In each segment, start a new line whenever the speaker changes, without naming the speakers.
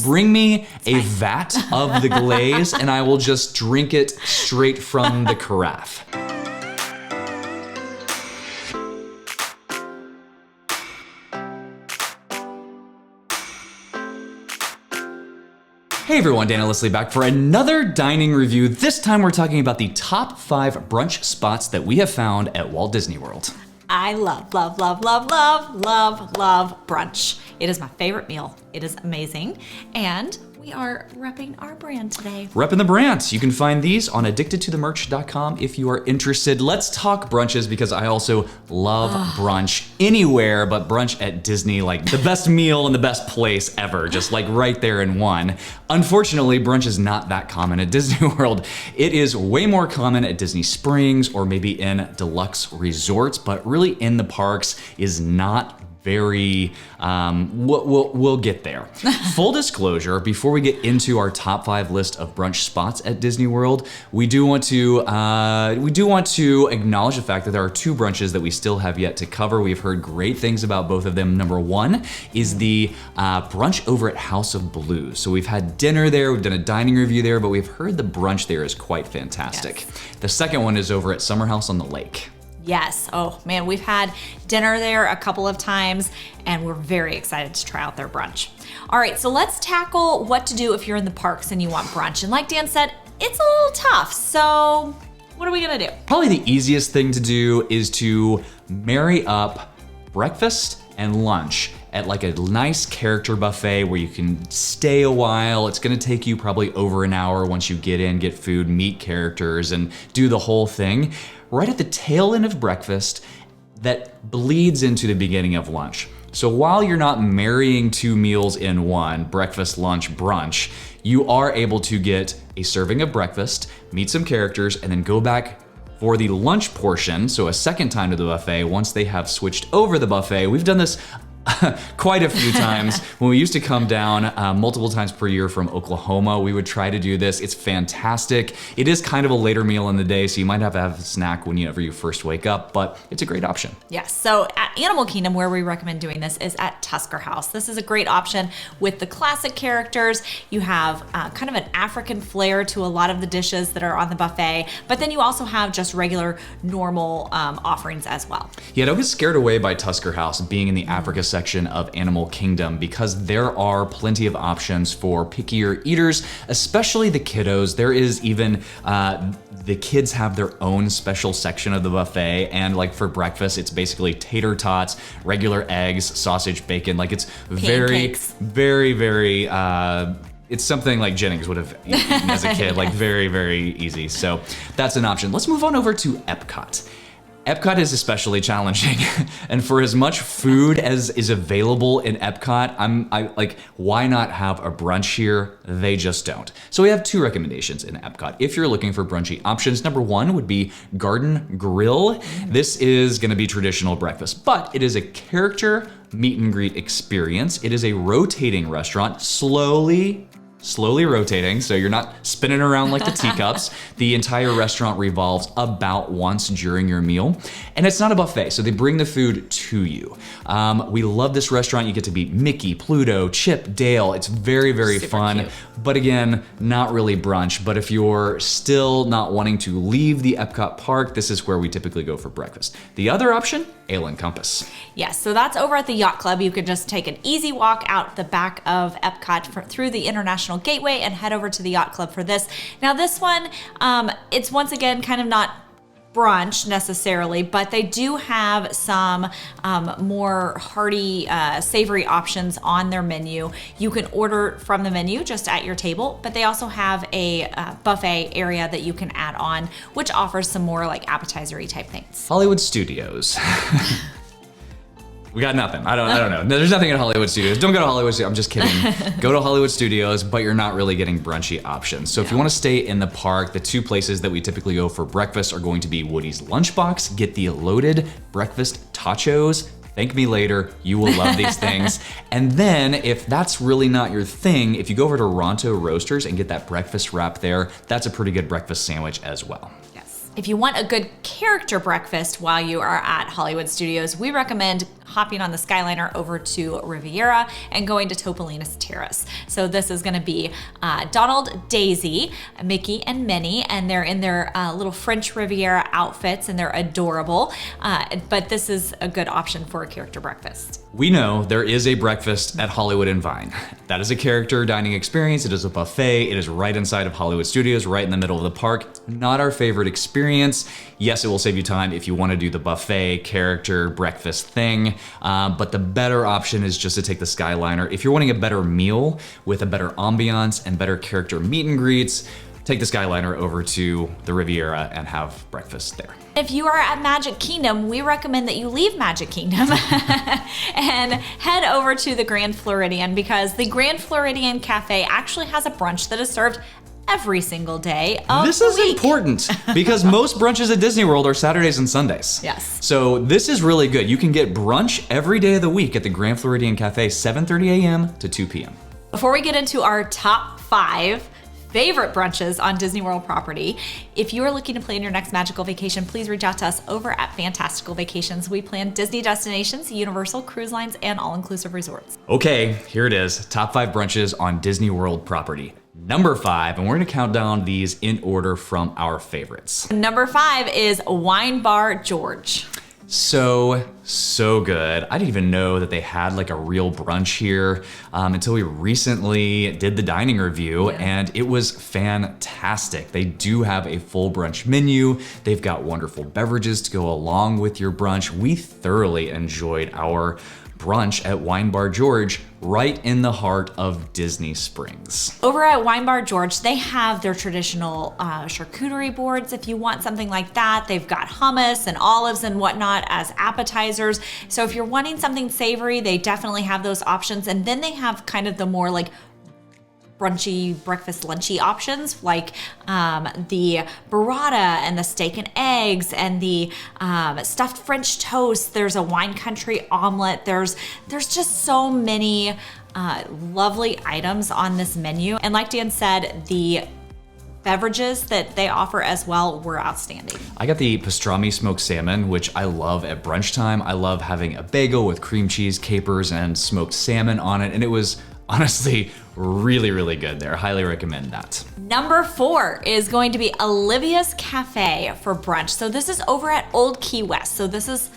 Bring me a vat of the glaze and I will just drink it straight from the carafe. Hey everyone, Dana Leslie back for another dining review. This time we're talking about the top 5 brunch spots that we have found at Walt Disney World.
I love brunch. It is my favorite meal. It is amazing. And we are repping our brand today.
Repping the brand. You can find these on addictedtothemerch.com if you are interested. Let's talk brunches because I also love brunch anywhere but brunch at Disney, like the best meal in the best place ever, just like right there in one. Unfortunately, brunch is not that common at Disney World. It is way more common at Disney Springs or maybe in deluxe resorts, but really in the parks is not very, we'll get there. Full disclosure, before we get into our top 5 list of brunch spots at Disney World, we do want to acknowledge the fact that there are 2 brunches that we still have yet to cover. We've heard great things about both of them. Number 1 is the brunch over at House of Blues. So we've had dinner there, we've done a dining review there, but we've heard the brunch there is quite fantastic. Yes. The second one is over at Summer House on the Lake.
Yes. Oh man, we've had dinner there a couple of times and we're very excited to try out their brunch. All right, so let's tackle what to do if you're in the parks and you want brunch. And like Dan said, it's a little tough. So what are we gonna do?
Probably the easiest thing to do is to marry up breakfast and lunch at like a nice character buffet where you can stay a while. It's gonna take you probably over an hour once you get in, get food, meet characters, and do the whole thing. Right at the tail end of breakfast that bleeds into the beginning of lunch. So while you're not marrying 2 meals in one, breakfast, lunch, brunch, you are able to get a serving of breakfast, meet some characters, and then go back for the lunch portion, so a second time to the buffet once they have switched over the buffet. We've done this quite a few times. When we used to come down multiple times per year from Oklahoma, we would try to do this. It's fantastic. It is kind of a later meal in the day, so you might have to have a snack whenever you first wake up, but it's a great option.
Yes, so at Animal Kingdom, where we recommend doing this is at Tusker House. This is a great option with the classic characters. You have kind of an African flair to a lot of the dishes that are on the buffet, but then you also have just regular, normal offerings as well.
Yeah, don't get scared away by Tusker House being in the Africa section of Animal Kingdom because there are plenty of options for pickier eaters, especially the kiddos. There is even, the kids have their own special section of the buffet, and like for breakfast, it's basically tater tots, regular eggs, sausage, bacon. Like it's
Pancakes.
very, it's something like Jennings would have eaten as a kid, like very, very easy. So that's an option. Let's move on over to Epcot. Epcot is especially challenging, and for as much food as is available in Epcot, I like, why not have a brunch here? They just don't. So we have 2 recommendations in Epcot. If you're looking for brunchy options, number 1 would be Garden Grill. This is gonna be traditional breakfast, but it is a character meet and greet experience. It is a rotating restaurant, slowly rotating, so you're not spinning around like the teacups. The entire restaurant revolves about once during your meal. And it's not a buffet, so they bring the food to you. We love this restaurant. You get to meet Mickey, Pluto, Chip, Dale. It's very, very fun. Cute. But again, not really brunch. But if you're still not wanting to leave the Epcot park, this is where we typically go for breakfast. The other option, Ale and Compass.
Yes, so that's over at the Yacht Club. You can just take an easy walk out the back of Epcot through the International Gateway and head over to the Yacht Club for this. Now this one, it's once again kind of not brunch necessarily, but they do have some more hearty, savory options on their menu. You can order from the menu just at your table, but they also have a buffet area that you can add on, which offers some more like appetizer-y type things.
Hollywood Studios. We got nothing. I don't know. There's nothing at Hollywood Studios. Don't go to Hollywood Studios. I'm just kidding. Go to Hollywood Studios, but you're not really getting brunchy options. So if you want to stay in the park, the 2 places that we typically go for breakfast are going to be Woody's Lunchbox. Get the loaded breakfast tachos. Thank me later. You will love these things. And then if that's really not your thing, if you go over to Ronto Roasters and get that breakfast wrap there, that's a pretty good breakfast sandwich as well.
If you want a good character breakfast while you are at Hollywood Studios, we recommend hopping on the Skyliner over to Riviera and going to Topolino's Terrace. So this is gonna be Donald, Daisy, Mickey, and Minnie, and they're in their little French Riviera outfits, and they're adorable. But this is a good option for a character breakfast.
We know there is a breakfast at Hollywood and Vine. That is a character dining experience. It is a buffet. It is right inside of Hollywood Studios, right in the middle of the park. Not our favorite experience. Yes, it will save you time if you want to do the buffet character breakfast thing, but the better option is just to take the Skyliner. If you're wanting a better meal with a better ambiance and better character meet and greets, take the Skyliner over to the Riviera and have breakfast there.
If you are at Magic Kingdom, we recommend that you leave Magic Kingdom and head over to the Grand Floridian, because the Grand Floridian Cafe actually has a brunch that is served every single day of
This
the
is
week.
important because most brunches at Disney World are Saturdays and Sundays.
Yes.
So this is really good. You can get brunch every day of the week at the Grand Floridian Cafe, 7:30 a.m. to 2 p.m.
Before we get into our top 5 favorite brunches on Disney World property, if you are looking to plan your next magical vacation, please reach out to us over at Fantastical Vacations. We plan Disney destinations, Universal cruise lines, and all-inclusive resorts.
Okay, here it is. Top 5 brunches on Disney World property. Number 5, and we're gonna count down these in order from our favorites.
Number 5 is Wine Bar George.
So good. I didn't even know that they had like a real brunch here until we recently did the dining review, and it was fantastic. They do have a full brunch menu. They've got wonderful beverages to go along with your brunch. We thoroughly enjoyed our brunch at Wine Bar George, right in the heart of Disney Springs.
Over at Wine Bar George, they have their traditional charcuterie boards. If you want something like that, they've got hummus and olives and whatnot as appetizers. So if you're wanting something savory, they definitely have those options. And then they have kind of the more like brunchy, breakfast, lunchy options, like the burrata and the steak and eggs and the stuffed French toast. There's a wine country omelet. There's just so many lovely items on this menu. And like Dan said, the beverages that they offer as well were outstanding.
I got the pastrami smoked salmon, which I love at brunch time. I love having a bagel with cream cheese, capers, and smoked salmon on it, and it was honestly really, really good there. Highly recommend that.
Number 4 is going to be Olivia's Cafe for brunch. So this is over at Old Key West. So this is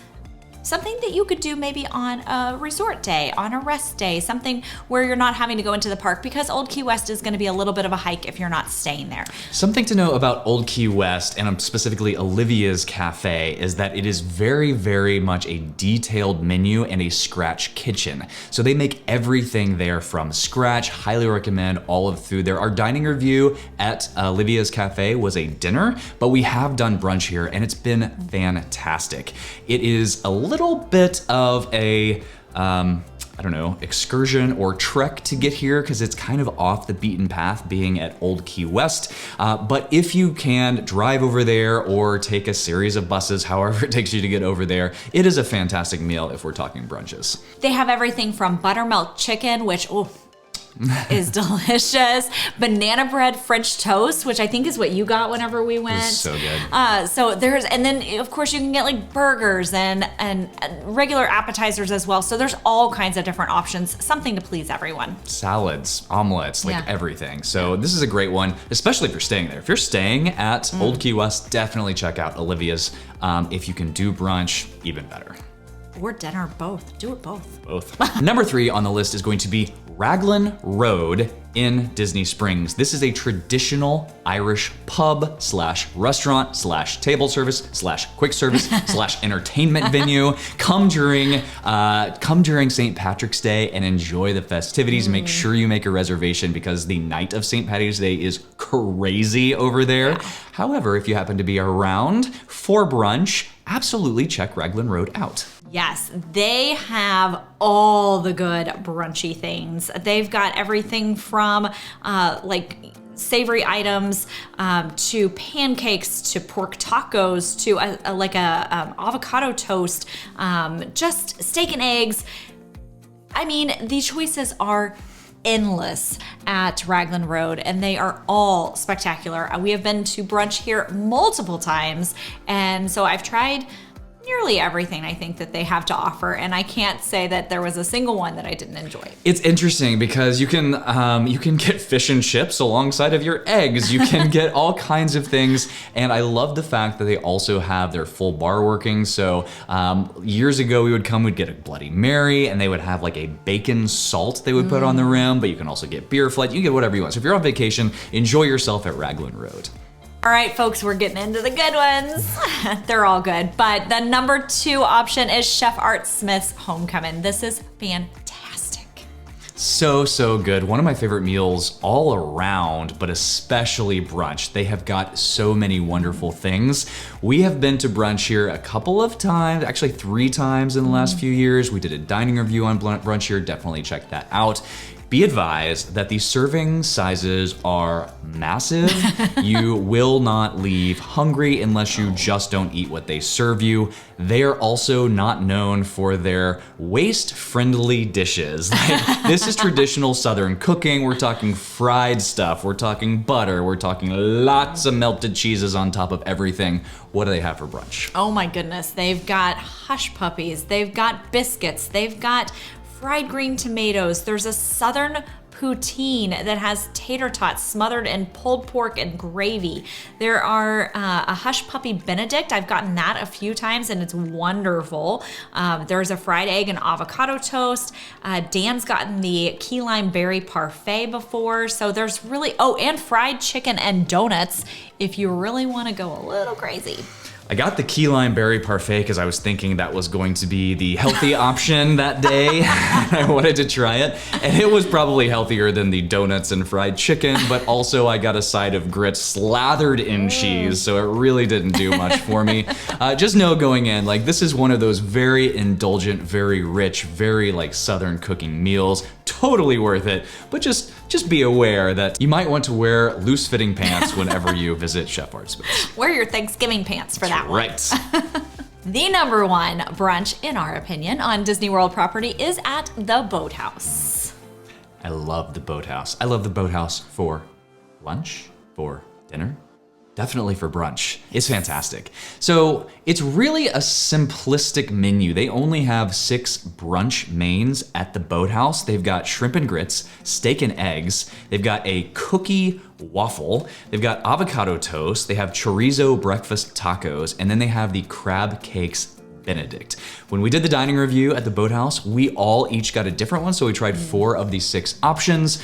something that you could do maybe on a resort day, on a rest day, something where you're not having to go into the park, because Old Key West is going to be a little bit of a hike if you're not staying there.
Something to know about Old Key West, and specifically Olivia's Cafe, is that it is very, very much a detailed menu and a scratch kitchen. So they make everything there from scratch. Highly recommend all of the food there. Our dining review at Olivia's Cafe was a dinner, but we have done brunch here and it's been fantastic. It is a little bit of a I don't know, excursion or trek to get here because it's kind of off the beaten path being at Old Key West. But if you can drive over there or take a series of buses, however it takes you to get over there, it is a fantastic meal if we're talking brunches.
They have everything from buttermilk chicken, which, is delicious. Banana bread French toast, which I think is what you got whenever we went.
It's so good.
And then of course you can get like burgers and regular appetizers as well. So there's all kinds of different options, something to please everyone.
Salads, omelets, like everything. So this is a great one, especially if you're staying there. If you're staying at Old Key West, definitely check out Olivia's. If you can do brunch, even better.
Or dinner, both. Do it both.
Both. Number 3 on the list is going to be Raglan Road in Disney Springs. This is a traditional Irish pub / restaurant / table service / quick service / entertainment venue. Come during St. Patrick's Day and enjoy the festivities. Make sure you make a reservation because the night of St. Patty's Day is crazy over there.
Yeah.
However, if you happen to be around for brunch, absolutely check Raglan Road out.
Yes, they have all the good brunchy things. They've got everything from like savory items to pancakes to pork tacos to avocado toast, just steak and eggs. I mean, the choices are endless at Raglan Road, and they are all spectacular. We have been to brunch here multiple times, and so I've tried nearly everything I think that they have to offer, and I can't say that there was a single one that I didn't enjoy.
It's interesting because you can get fish and chips alongside of your eggs. You can get all kinds of things, and I love the fact that they also have their full bar working. So years ago we'd get a Bloody Mary, and they would have like a bacon salt they would put on the rim, but you can also get beer flight. You can get whatever you want. So if you're on vacation, enjoy yourself at Raglan Road.
All right, folks, we're getting into the good ones. They're all good. But the number 2 option is Chef Art Smith's Homecoming. This is fantastic.
So good. One of my favorite meals all around, but especially brunch. They have got so many wonderful things. We have been to brunch here a couple of times, actually 3 times in the last few years. We did a dining review on brunch here. Definitely check that out. Be advised that the serving sizes are massive. You will not leave hungry unless you just don't eat what they serve you. They are also not known for their waste-friendly dishes. Like, this is traditional Southern cooking. We're talking fried stuff. We're talking butter. We're talking lots of melted cheeses on top of everything. What do they have for brunch?
Oh my goodness. They've got hush puppies. They've got biscuits. They've got fried green tomatoes. There's a Southern poutine that has tater tots smothered in pulled pork and gravy. There are a hush puppy Benedict. I've gotten that a few times and it's wonderful. There's a fried egg and avocado toast. Dan's gotten the key lime berry parfait before. So there's really, and fried chicken and donuts if you really want to go a little crazy.
I got the key lime berry parfait because I was thinking that was going to be the healthy option that day. I wanted to try it, and it was probably healthier than the donuts and fried chicken, but also I got a side of grits slathered in cheese, so it really didn't do much for me. Just know going in, like, this is one of those very indulgent, very rich, very like Southern cooking meals. Totally worth it, but just be aware that you might want to wear loose-fitting pants whenever you visit Chef Art Smith's.
Wear your Thanksgiving pants for that one.
Right.
The number 1 brunch, in our opinion, on Disney World property is at the Boathouse.
I love the Boathouse. I love the Boathouse for lunch, for dinner, definitely for brunch. It's fantastic. So it's really a simplistic menu. They only have 6 brunch mains at the Boathouse. They've got shrimp and grits, steak and eggs. They've got a cookie waffle. They've got avocado toast. They have chorizo breakfast tacos, and then they have the crab cakes Benedict. When we did the dining review at the Boathouse, we all each got a different one, so we tried 4 of the 6 options.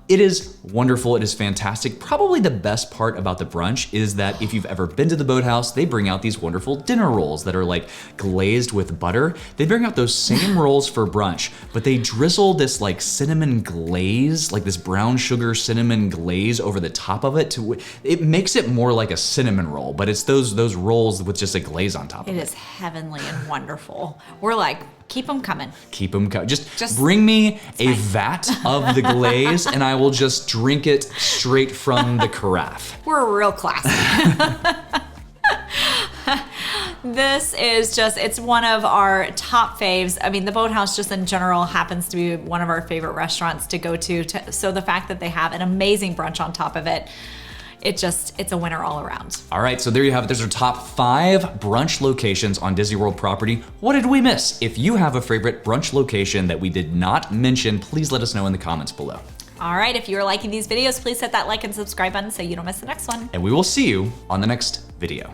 It is wonderful, it is fantastic. Probably the best part about the brunch is that if you've ever been to the Boathouse, they bring out these wonderful dinner rolls that are like glazed with butter. They bring out those same rolls for brunch, but they drizzle this like cinnamon glaze, like this brown sugar cinnamon glaze over the top of it. It makes it more like a cinnamon roll, but it's those rolls with just a glaze on top of it.
It is heavenly and wonderful. We're like, keep them coming.
Keep them coming. Just bring me a vat of the glaze and I will just drink it straight from the carafe.
We're real classy. This is it's one of our top faves. I mean, the Boathouse just in general happens to be one of our favorite restaurants to go to. So the fact that they have an amazing brunch on top of it, it's a winner all around.
All right, so there you have it. There's our top 5 brunch locations on Disney World property. What did we miss? If you have a favorite brunch location that we did not mention, please let us know in the comments below.
All right, if you're liking these videos, please hit that like and subscribe button so you don't miss the next one.
And we will see you on the next video.